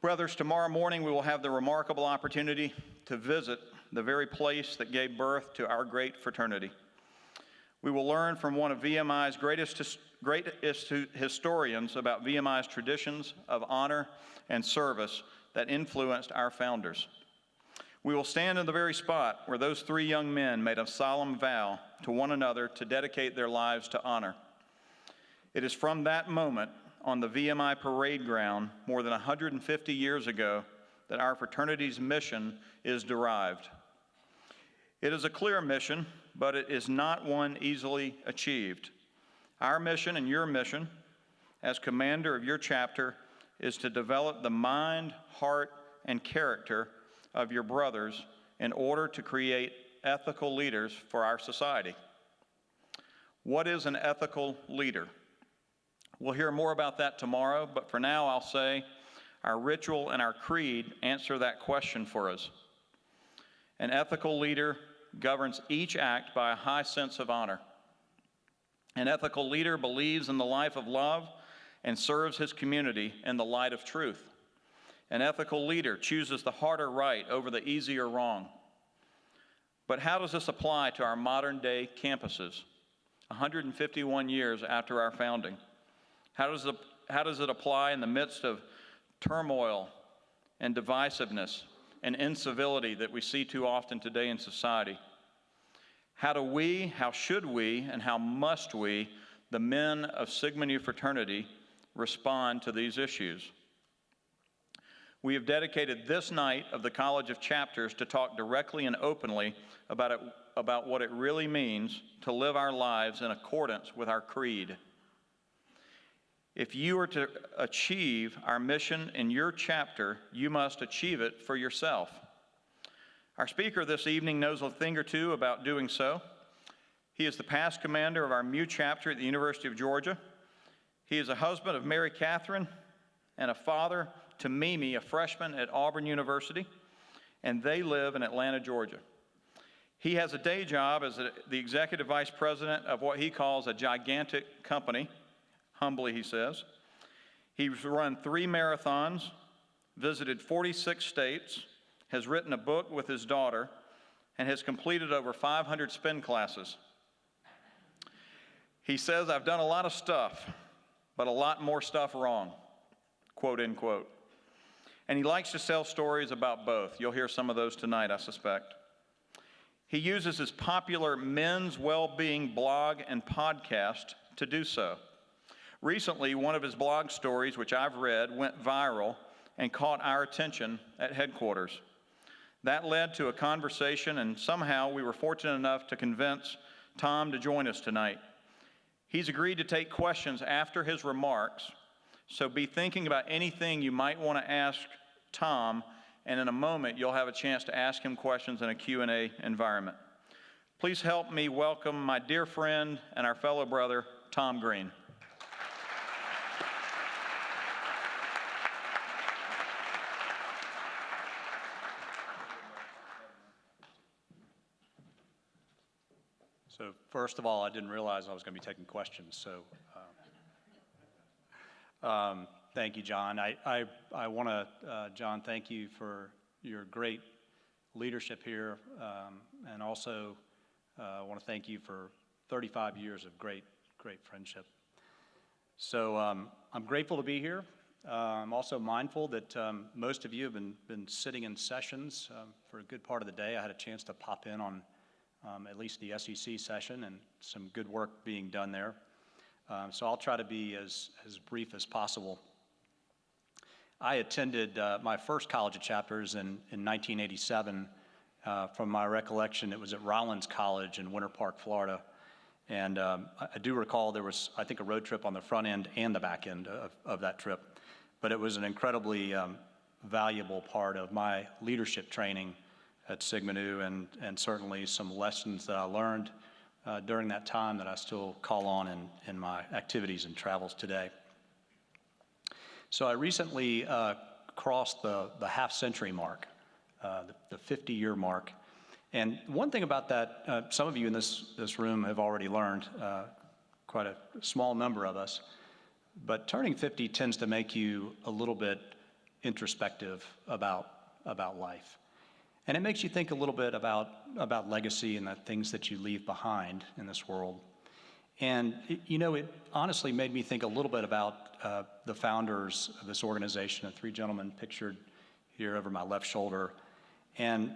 Brothers, tomorrow morning we will have the remarkable opportunity to visit the very place that gave birth to our great fraternity. We will learn from one of VMI's greatest historians about VMI's traditions of honor and service that influenced our founders. We will stand in the very spot where those three young men made a solemn vow to one another to dedicate their lives to honor. It is from that moment on the VMI parade ground more than 150 years ago that our fraternity's mission is derived. It is a clear mission, but it is not one easily achieved. Our mission and your mission as commander of your chapter is to develop the mind, heart, and character of your brothers in order to create ethical leaders for our society. What is an ethical leader? We'll hear more about that tomorrow, but for now I'll say our ritual and our creed answer that question for us. An ethical leader governs each act by a high sense of honor. An ethical leader believes in the life of love and serves his community in the light of truth. An ethical leader chooses the harder right over the easier wrong. But how does this apply to our modern day campuses, 151 years after our founding? How does it apply in the midst of turmoil and divisiveness and incivility that we see too often today in society? How should we, and how must we, the men of Sigma Nu Fraternity, respond to these issues? We have dedicated this night of the College of Chapters to talk directly and openly about what it really means to live our lives in accordance with our creed. If you are to achieve our mission in your chapter, you must achieve it for yourself. Our speaker this evening knows a thing or two about doing so. He is the past commander of our MU chapter at the University of Georgia. He is a husband of Mary Catherine and a father to Mimi, a freshman at Auburn University, and they live in Atlanta, Georgia. He has a day job as the executive vice president of what he calls a gigantic company. Humbly, he says. He's run 3 marathons, visited 46 states, has written a book with his daughter, and has completed over 500 spin classes. He says, "I've done a lot of stuff, but a lot more stuff wrong," quote, end quote. And he likes to tell stories about both. You'll hear some of those tonight, I suspect. He uses his popular men's well-being blog and podcast to do so. Recently, one of his blog stories, which I've read, went viral and caught our attention at headquarters. That led to a conversation, and somehow we were fortunate enough to convince Tom to join us tonight. He's agreed to take questions after his remarks, so be thinking about anything you might want to ask Tom, and in a moment you'll have a chance to ask him questions in a Q&A environment. Please help me welcome my dear friend and our fellow brother, Tom Green. So first of all, I didn't realize I was going to be taking questions, so thank you, John. I want to, John, thank you for your great leadership here, and also I want to thank you for 35 years of great friendship. So I'm grateful to be here. I'm also mindful that most of you have been sitting in sessions for a good part of the day. I had a chance to pop in on at least the SEC session, and some good work being done there. So I'll try to be as brief as possible. I attended my first College of Chapters in 1987. From my recollection, it was at Rollins College in Winter Park, Florida. And I do recall there was, I think, a road trip on the front end and the back end of that trip. But it was an incredibly valuable part of my leadership training at Sigma Nu, and certainly some lessons that I learned during that time that I still call on in my activities and travels today. So I recently crossed the half-century mark, the 50-year mark. And one thing about that, some of you in this room have already learned, quite a small number of us, but turning 50 tends to make you a little bit introspective about life. And it makes you think a little bit about legacy and the things that you leave behind in this world. And it honestly made me think a little bit about the founders of this organization, the three gentlemen pictured here over my left shoulder, and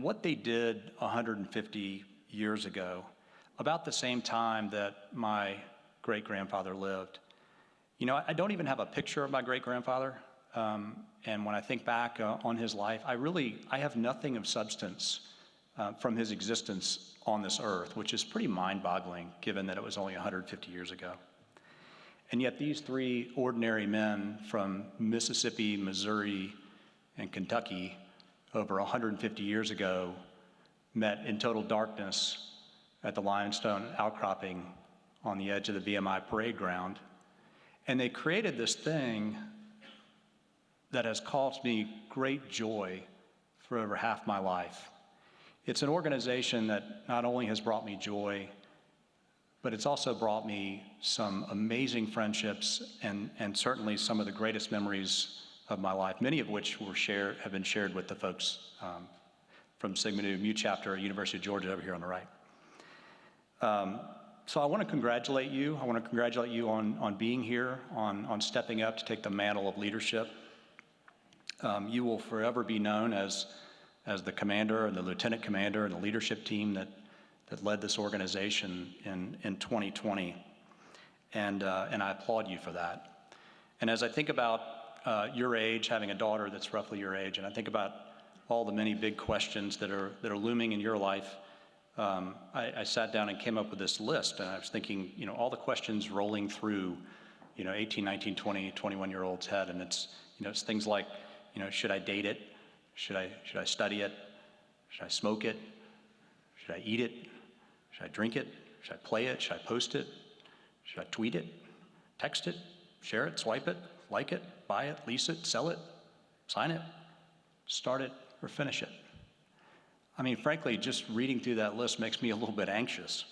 what they did 150 years ago, about the same time that my great-grandfather lived. I don't even have a picture of my great-grandfather, and when I think back on his life, I have nothing of substance from his existence on this earth, which is pretty mind-boggling given that it was only 150 years ago. And yet these three ordinary men from Mississippi, Missouri, and Kentucky over 150 years ago met in total darkness at the limestone outcropping on the edge of the VMI parade ground. And they created this thing that has caused me great joy for over half my life. It's an organization that not only has brought me joy, but it's also brought me some amazing friendships and certainly some of the greatest memories of my life, many of which have been shared with the folks from Sigma Nu Mu Chapter at University of Georgia over here on the right. So I want to congratulate you. I want to congratulate you on being here, on stepping up to take the mantle of leadership. You will forever be known as the commander and the lieutenant commander and the leadership team that led this organization in 2020. And I applaud you for that. And as I think about your age, having a daughter that's roughly your age, and I think about all the many big questions that are looming in your life, I sat down and came up with this list, and I was thinking, all the questions rolling through, 18, 19, 20, 21-year-old's head, and it's things like, should I date it? Should I study it? Should I smoke it? Should I eat it? Should I drink it? Should I play it? Should I post it? Should I tweet it? Text it? Share it? Swipe it? Like it? Buy it? Lease it? Sell it? Sign it? Start it? Or finish it? I mean, frankly, just reading through that list makes me a little bit anxious.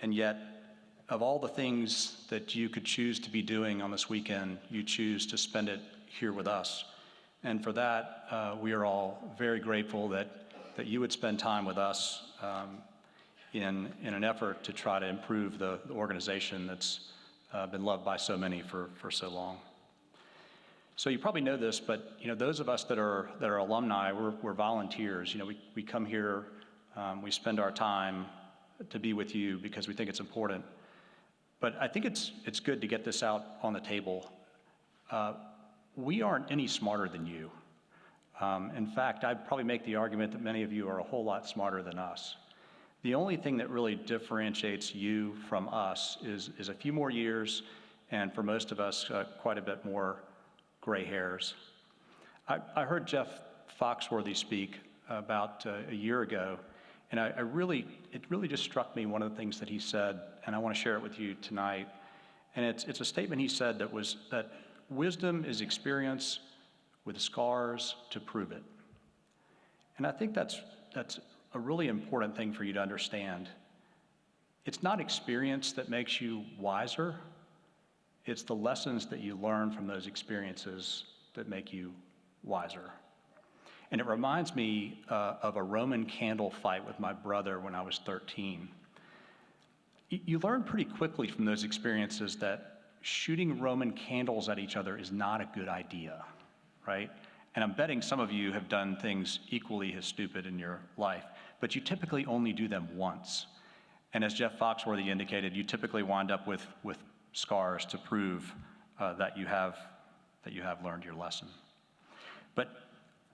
And yet, of all the things that you could choose to be doing on this weekend, you choose to spend it here with us. And for that, we are all very grateful that you would spend time with us in an effort to try to improve the organization that's been loved by so many for so long. So you probably know this, but those of us that are alumni, we're volunteers. We come here, we spend our time to be with you because we think it's important. But I think it's good to get this out on the table. We aren't any smarter than you. In fact, I'd probably make the argument that many of you are a whole lot smarter than us. The only thing that really differentiates you from us is a few more years, and for most of us, quite a bit more gray hairs. I heard Jeff Foxworthy speak about a year ago, and it really just struck me, one of the things that he said, and I want to share it with you tonight. And it's a statement he said that wisdom is experience with scars to prove it. And I think that's a really important thing for you to understand. It's not experience that makes you wiser. It's the lessons that you learn from those experiences that make you wiser. And it reminds me of a Roman candle fight with my brother when I was 13. You learn pretty quickly from those experiences that shooting Roman candles at each other is not a good idea, right? And I'm betting some of you have done things equally as stupid in your life, but you typically only do them once. And as Jeff Foxworthy indicated, you typically wind up with scars to prove that you have learned your lesson. But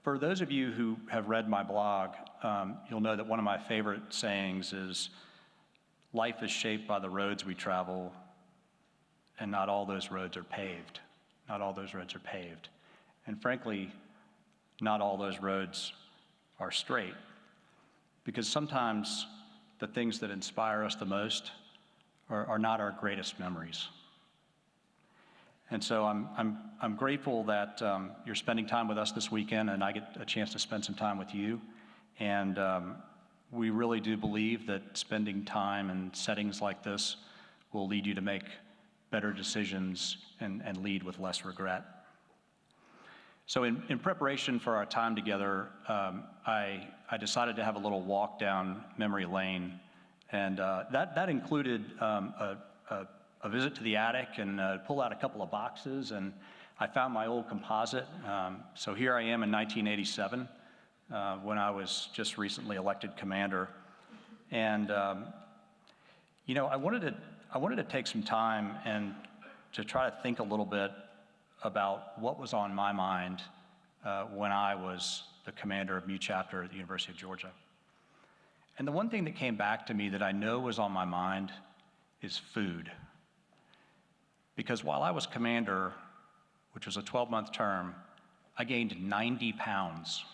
for those of you who have read my blog, you'll know that one of my favorite sayings is, life is shaped by the roads we travel, and not all those roads are paved. Not all those roads are paved. And frankly, not all those roads are straight. Because sometimes the things that inspire us the most are not our greatest memories. And so I'm grateful that you're spending time with us this weekend, and I get a chance to spend some time with you. And we really do believe that spending time in settings like this will lead you to make better decisions and lead with less regret. So in preparation for our time together, I decided to have a little walk down memory lane, and that included a visit to the attic and pull out a couple of boxes, and I found my old composite. So here I am in 1987, when I was just recently elected commander, and I wanted to take some time and to try to think a little bit about what was on my mind when I was the commander of MU chapter at the University of Georgia. And the one thing that came back to me that I know was on my mind is food. Because while I was commander, which was a 12-month term, I gained 90 pounds.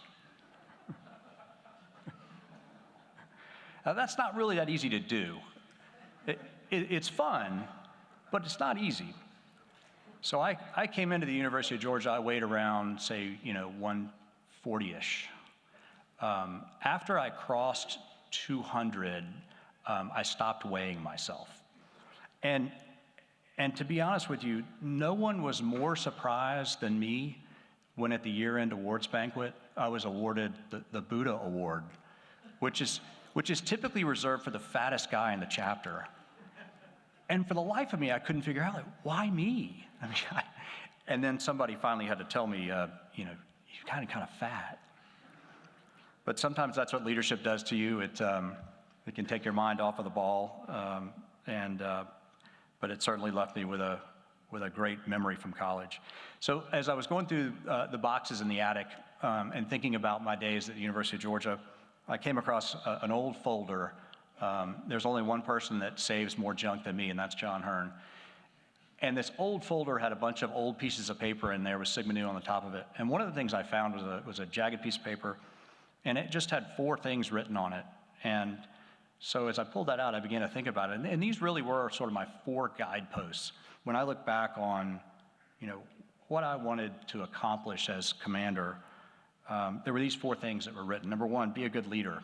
Now, that's not really that easy to do. It's fun, but it's not easy. So I came into the University of Georgia, I weighed around, say, 140-ish. After I crossed 200, I stopped weighing myself. And to be honest with you, no one was more surprised than me when at the year-end awards banquet, I was awarded the Buddha Award, which is typically reserved for the fattest guy in the chapter. And for the life of me, I couldn't figure out, like, why me? I mean, and then somebody finally had to tell me, you're kind of fat. But sometimes that's what leadership does to you. It can take your mind off of the ball, but it certainly left me with a great memory from college. So as I was going through the boxes in the attic and thinking about my days at the University of Georgia, I came across an old folder. There's only one person that saves more junk than me, and that's John Hearn. And this old folder had a bunch of old pieces of paper in there with Sigma Nu on the top of it. And one of the things I found was a jagged piece of paper, and it just had 4 things written on it. And so as I pulled that out, I began to think about it. And these really were sort of my 4 guideposts. When I look back on, what I wanted to accomplish as commander, there were these 4 things that were written. Number 1, be a good leader.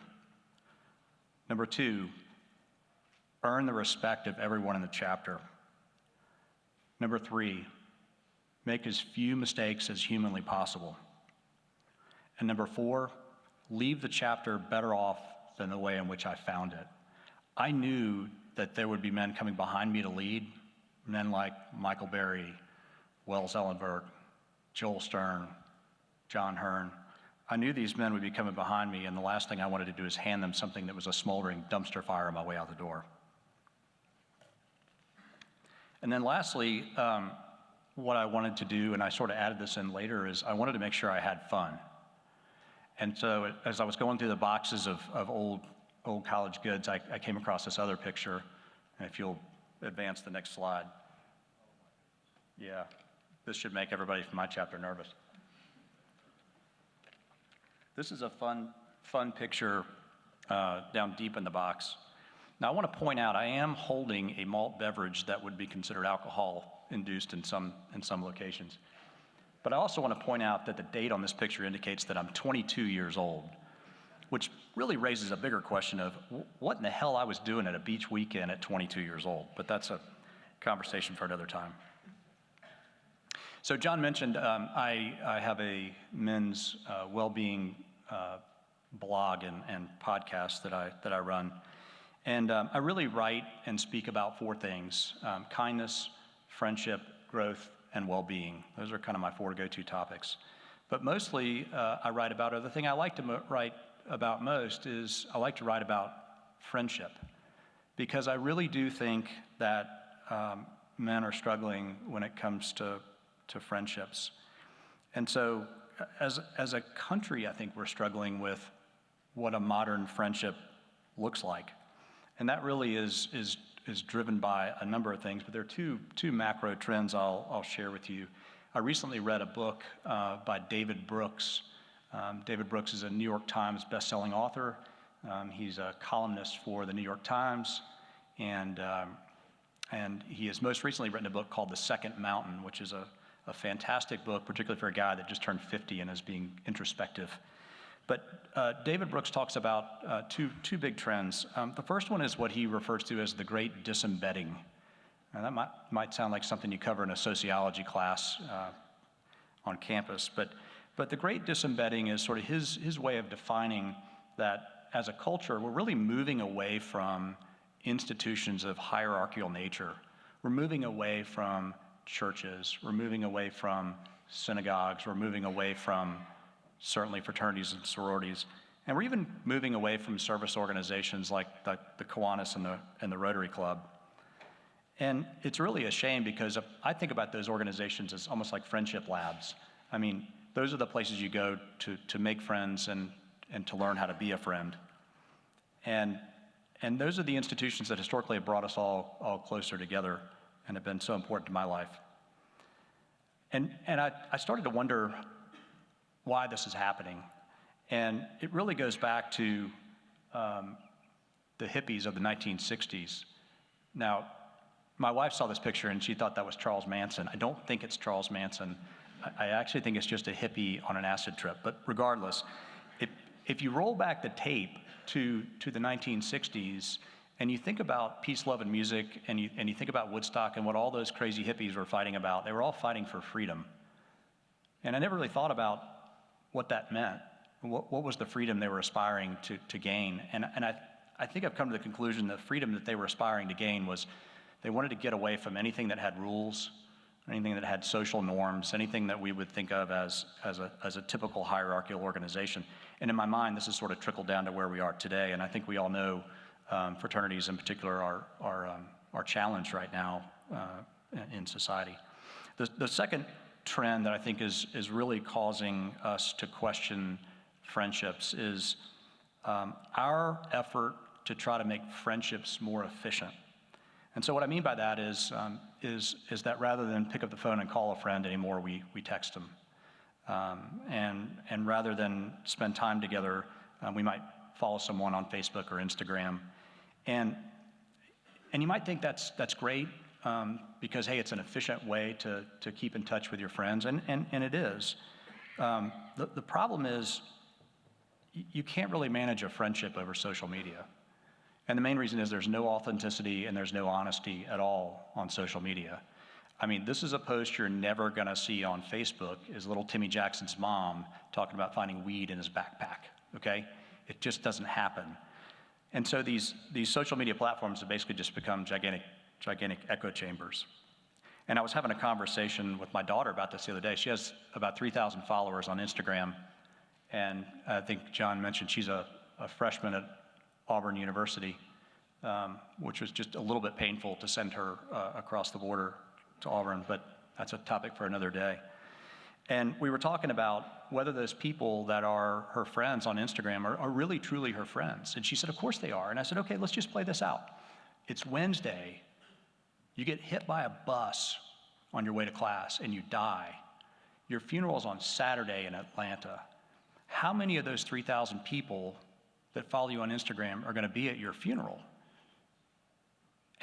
Number 2, earn the respect of everyone in the chapter. Number 3, make as few mistakes as humanly possible. And number 4, leave the chapter better off than the way in which I found it. I knew that there would be men coming behind me to lead, men like Michael Berry, Wells Ellenberg, Joel Stern, John Hearn. I knew these men would be coming behind me, and the last thing I wanted to do is hand them something that was a smoldering dumpster fire on my way out the door. And then lastly, what I wanted to do, and I sort of added this in later, is I wanted to make sure I had fun. And so as I was going through the boxes of old college goods, I came across this other picture. And if you'll advance the next slide. Yeah, this should make everybody from my chapter nervous. This is a fun picture down deep in the box. Now I want to point out I am holding a malt beverage that would be considered alcohol-induced in some locations. But I also want to point out that the date on this picture indicates that I'm 22 years old, which really raises a bigger question of what in the hell I was doing at a beach weekend at 22 years old. But that's a conversation for another time. So John mentioned I have a men's well-being blog and podcast that I run. And I really write and speak about 4 things: kindness, friendship, growth, and well-being. Those are kind of my 4 go-to topics. But mostly I write about, or the thing I like to write about most is I like to write about friendship. Because I really do think that men are struggling when it comes to friendships. And so as a country, I think we're struggling with what a modern friendship looks like. And that really is driven by a number of things, but there are two macro trends I'll share with you. I recently read a book by David Brooks. David Brooks is a New York Times bestselling author. He's a columnist for the New York Times, and he has most recently written a book called The Second Mountain, which is a fantastic book, particularly for a guy that just turned 50 and is being introspective. But David Brooks talks about two big trends. The first one is what he refers to as the great disembedding. Now that might sound like something you cover in a sociology class on campus, but But the great disembedding is sort of his way of defining that as a culture, we're really moving away from institutions of hierarchical nature. We're moving away from churches. We're moving away from synagogues. We're moving away from certainly fraternities and sororities. And we're even moving away from service organizations like the Kiwanis and the Rotary Club. And it's really a shame because I think about those organizations as almost like friendship labs. I mean, those are the places you go to make friends and to learn how to be a friend. And those are the institutions that historically have brought us all closer together and have been so important to my life. And I started to wonder why this is happening. And it really goes back to the hippies of the 1960s. Now, my wife saw this picture and she thought that was Charles Manson. I don't think it's Charles Manson. I actually think it's just a hippie on an acid trip. But regardless, if you roll back the tape to the 1960s and you think about peace, love, and music, and you think about Woodstock and what all those crazy hippies were fighting about, they were all fighting for freedom. And I never really thought about what that meant. What was the freedom they were aspiring to gain? And I think I've come to the conclusion that freedom that they were aspiring to gain was they wanted to get away from anything that had rules, anything that had social norms, anything that we would think of as a typical hierarchical organization. And in my mind, this has sort of trickled down to where we are today. And I think we all know fraternities in particular are challenged right now in society. The second trend that I think is really causing us to question friendships is our effort to try to make friendships more efficient. And so what I mean by that is that rather than pick up the phone and call a friend anymore, we text them. And rather than spend time together, we might follow someone on Facebook or Instagram. And you might think that's great because, hey, it's an efficient way to keep in touch with your friends, and it is. The problem is you can't really manage a friendship over social media. And the main reason is there's no authenticity and there's no honesty at all on social media. I mean, this is a post you're never gonna see on Facebook, is little Timmy Jackson's mom talking about finding weed in his backpack, okay? It just doesn't happen. And so these social media platforms have basically just become gigantic echo chambers. And I was having a conversation with my daughter about this the other day. She has about 3,000 followers on Instagram. And I think John mentioned she's a freshman at Auburn University, which was just a little bit painful to send her across the border to Auburn, but that's a topic for another day. And we were talking about whether those people that are her friends on Instagram are really truly her friends. And she said, of course they are. And I said, okay, let's just play this out. It's Wednesday. You get hit by a bus on your way to class and you die. Your funeral is on Saturday in Atlanta. How many of those 3,000 people that follow you on Instagram are going to be at your funeral?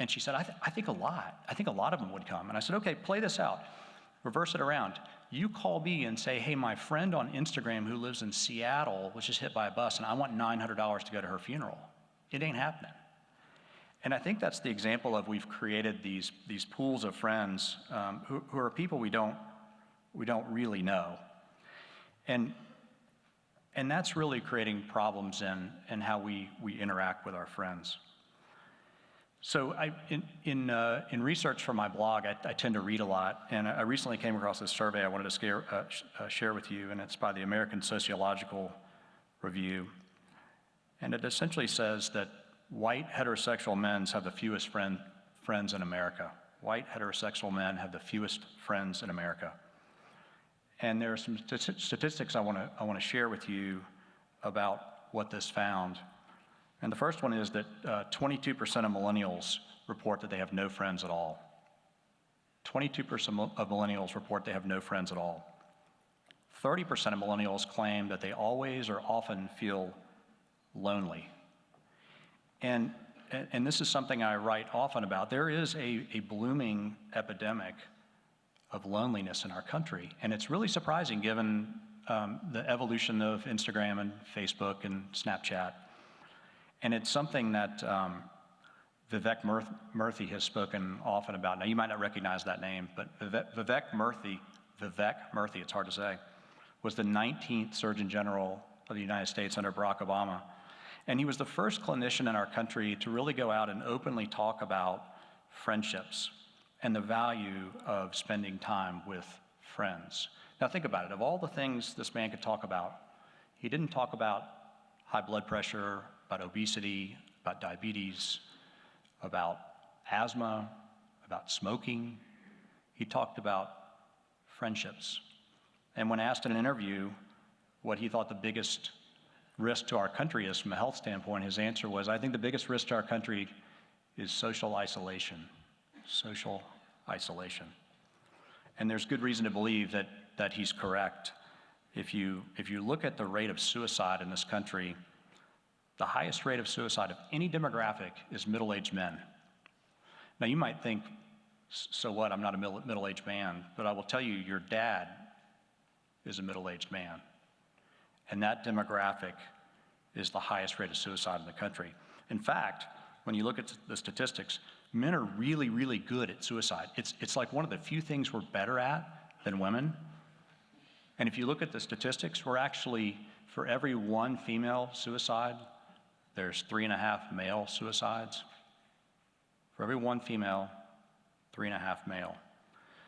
And she said, I think a lot. I think a lot of them would come. And I said, okay, play this out. Reverse it around. You call me and say, hey, my friend on Instagram who lives in Seattle was just hit by a bus and I want $900 to go to her funeral. It ain't happening. And I think that's the example of we've created these pools of friends who are people we don't really know. And that's really creating problems in how we interact with our friends. So in research for my blog, I tend to read a lot, and I recently came across this survey I wanted to share with you, and it's by the American Sociological Review. And it essentially says that white heterosexual men have the fewest friends in America. White heterosexual men have the fewest friends in America. And there are some statistics I want to share with you about what this found. And the first one is that 22% of millennials report that they have no friends at all. 22% of millennials report they have no friends at all. 30% of millennials claim that they always or often feel lonely. And this is something I write often about. There is a blooming epidemic of loneliness in our country. And it's really surprising given the evolution of Instagram and Facebook and Snapchat. And it's something that Vivek Murthy has spoken often about. Now, you might not recognize that name, but Vivek Murthy, it's hard to say, was the 19th Surgeon General of the United States under Barack Obama. And he was the first clinician in our country to really go out and openly talk about friendships and the value of spending time with friends. Now think about it. Of all the things this man could talk about, he didn't talk about high blood pressure, about obesity, about diabetes, about asthma, about smoking. He talked about friendships. And when asked in an interview what he thought the biggest risk to our country is from a health standpoint, his answer was, I think the biggest risk to our country is social isolation. Social isolation. And there's good reason to believe that he's correct. If you look at the rate of suicide in this country, the highest rate of suicide of any demographic is middle-aged men. Now you might think, so what, I'm not a middle-aged man, but I will tell you, your dad is a middle-aged man. And that demographic is the highest rate of suicide in the country. In fact, when you look at the statistics, men are really, really good at suicide. It's like one of the few things we're better at than women. And if you look at the statistics, we're actually, for every one female suicide, there's 3.5 male suicides. For every one female, 3.5 male.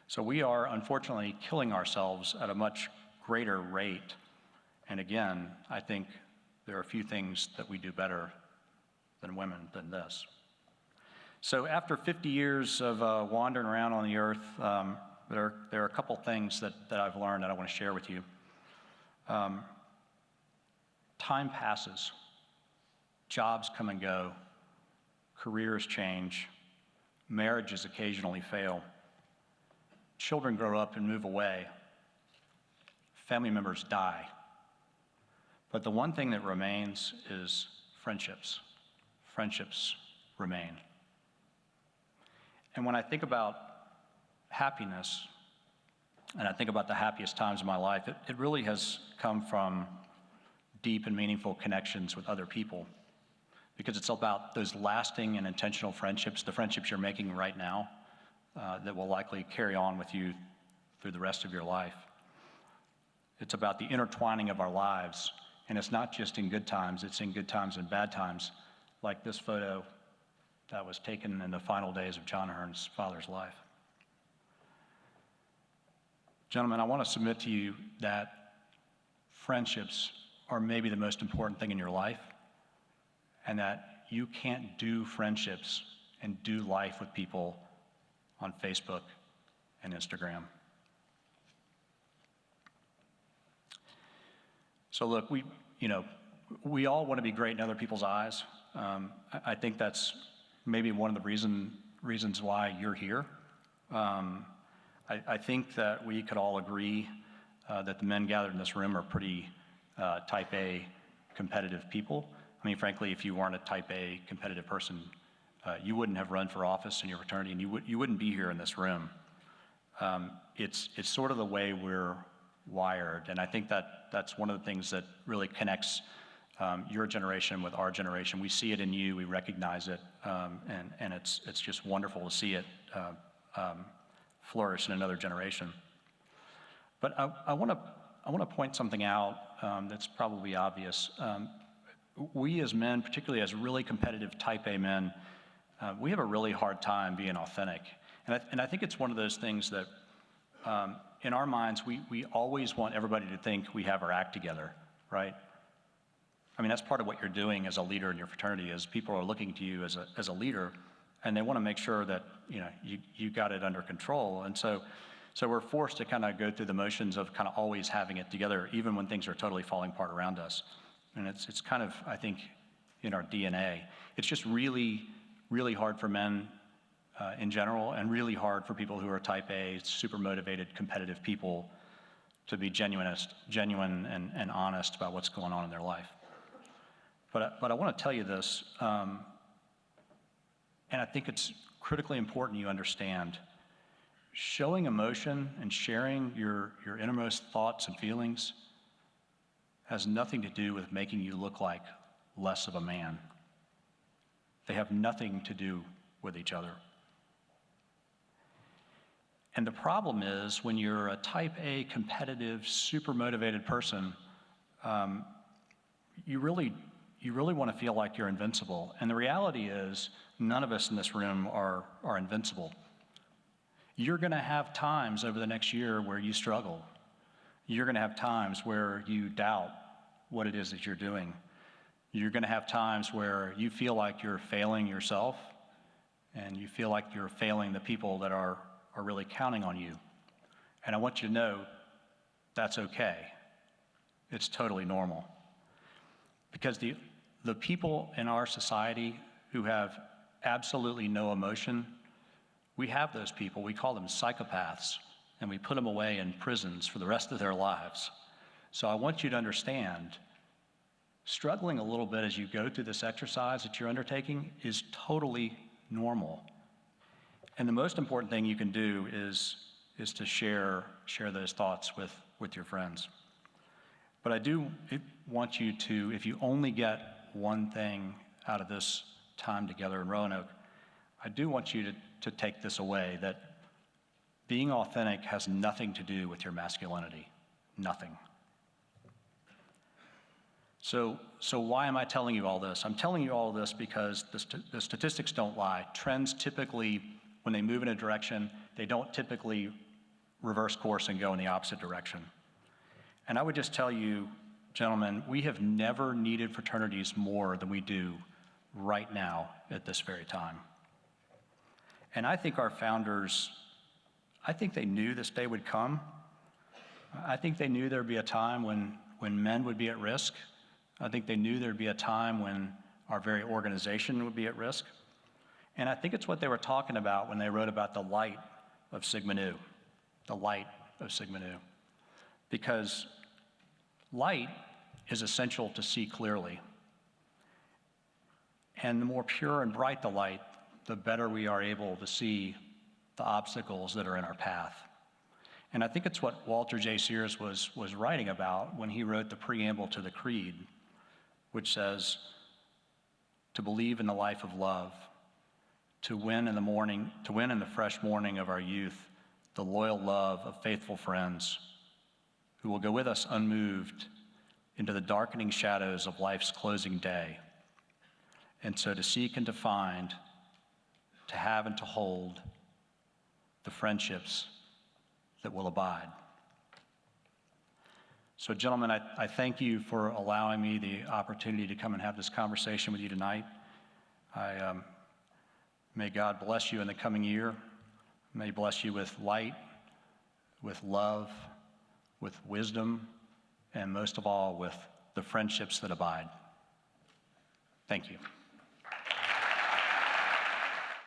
So we are unfortunately killing ourselves at a much greater rate. And again, I think there are a few things that we do better than women than this. So after 50 years of wandering around on the earth, there are a couple things that I've learned that I want to share with you. Time passes. Jobs come and go. Careers change. Marriages occasionally fail. Children grow up and move away. Family members die. But the one thing that remains is friendships. Friendships remain. And when I think about happiness, and I think about the happiest times of my life, it really has come from deep and meaningful connections with other people. Because it's about those lasting and intentional friendships, the friendships you're making right now, that will likely carry on with you through the rest of your life. It's about the intertwining of our lives, and it's not just in good times, it's in good times and bad times, like this photo that was taken in the final days of John Hearn's father's life. Gentlemen, I want to submit to you that friendships are maybe the most important thing in your life, and that you can't do friendships and do life with people on Facebook and Instagram. So look, we all want to be great in other people's eyes. I think that's maybe one of the reasons why you're here. I think that we could all agree that the men gathered in this room are pretty type A competitive people. I mean, frankly, if you weren't a type A competitive person, you wouldn't have run for office in your fraternity, and you wouldn't be here in this room. It's sort of the way we're wired, and I think that's one of the things that really connects your generation with our generation. We see it in you, we recognize it, and it's just wonderful to see it flourish in another generation. But I want to point something out that's probably obvious. We as men, particularly as really competitive type A men, we have a really hard time being authentic. And I think it's one of those things that in our minds, we always want everybody to think we have our act together, right? I mean, that's part of what you're doing as a leader in your fraternity, is people are looking to you as a leader, and they want to make sure that you got it under control. And so we're forced to kind of go through the motions of kind of always having it together, even when things are totally falling apart around us. And it's kind of, I think, in our DNA. It's just really, really hard for men in general, and really hard for people who are type A, super motivated, competitive people, to be genuine and honest about what's going on in their life. But I want to tell you this, and I think it's critically important you understand. Showing emotion and sharing your innermost thoughts and feelings has nothing to do with making you look like less of a man. They have nothing to do with each other. And the problem is when you're a type A, competitive, super motivated person, you really want to feel like you're invincible. And the reality is none of us in this room are invincible. You're going to have times over the next year where you struggle. You're going to have times where you doubt what it is that you're doing. You're going to have times where you feel like you're failing yourself, and you feel like you're failing the people that are really counting on you. And I want you to know that's okay. It's totally normal. Because the people in our society who have absolutely no emotion, we have those people. We call them psychopaths, and we put them away in prisons for the rest of their lives. So I want you to understand, struggling a little bit as you go through this exercise that you're undertaking is totally normal. And the most important thing you can do is to share those thoughts with your friends. But I do want you to, if you only get one thing out of this time together in Roanoke, I do want you to take this away, that being authentic has nothing to do with your masculinity. Nothing. So why am I telling you all this? I'm telling you all this because the statistics don't lie. Trends typically, when they move in a direction, they don't typically reverse course and go in the opposite direction. And I would just tell you, gentlemen, we have never needed fraternities more than we do right now at this very time. And I think our founders, I think they knew this day would come. I think they knew there'd be a time when men would be at risk. I think they knew there'd be a time when our very organization would be at risk. And I think it's what they were talking about when they wrote about the light of Sigma Nu, the light of Sigma Nu. Because light is essential to see clearly. And the more pure and bright the light, the better we are able to see the obstacles that are in our path. And I think it's what Walter J. Sears was writing about when he wrote the preamble to the Creed, which says, to believe in the life of love, to win in the fresh morning of our youth, the loyal love of faithful friends who will go with us unmoved into the darkening shadows of life's closing day. And so to seek and to find, to have and to hold the friendships that will abide. So gentlemen, I thank you for allowing me the opportunity to come and have this conversation with you tonight. May God bless you in the coming year. May He bless you with light, with love, with wisdom, and most of all, with the friendships that abide. Thank you.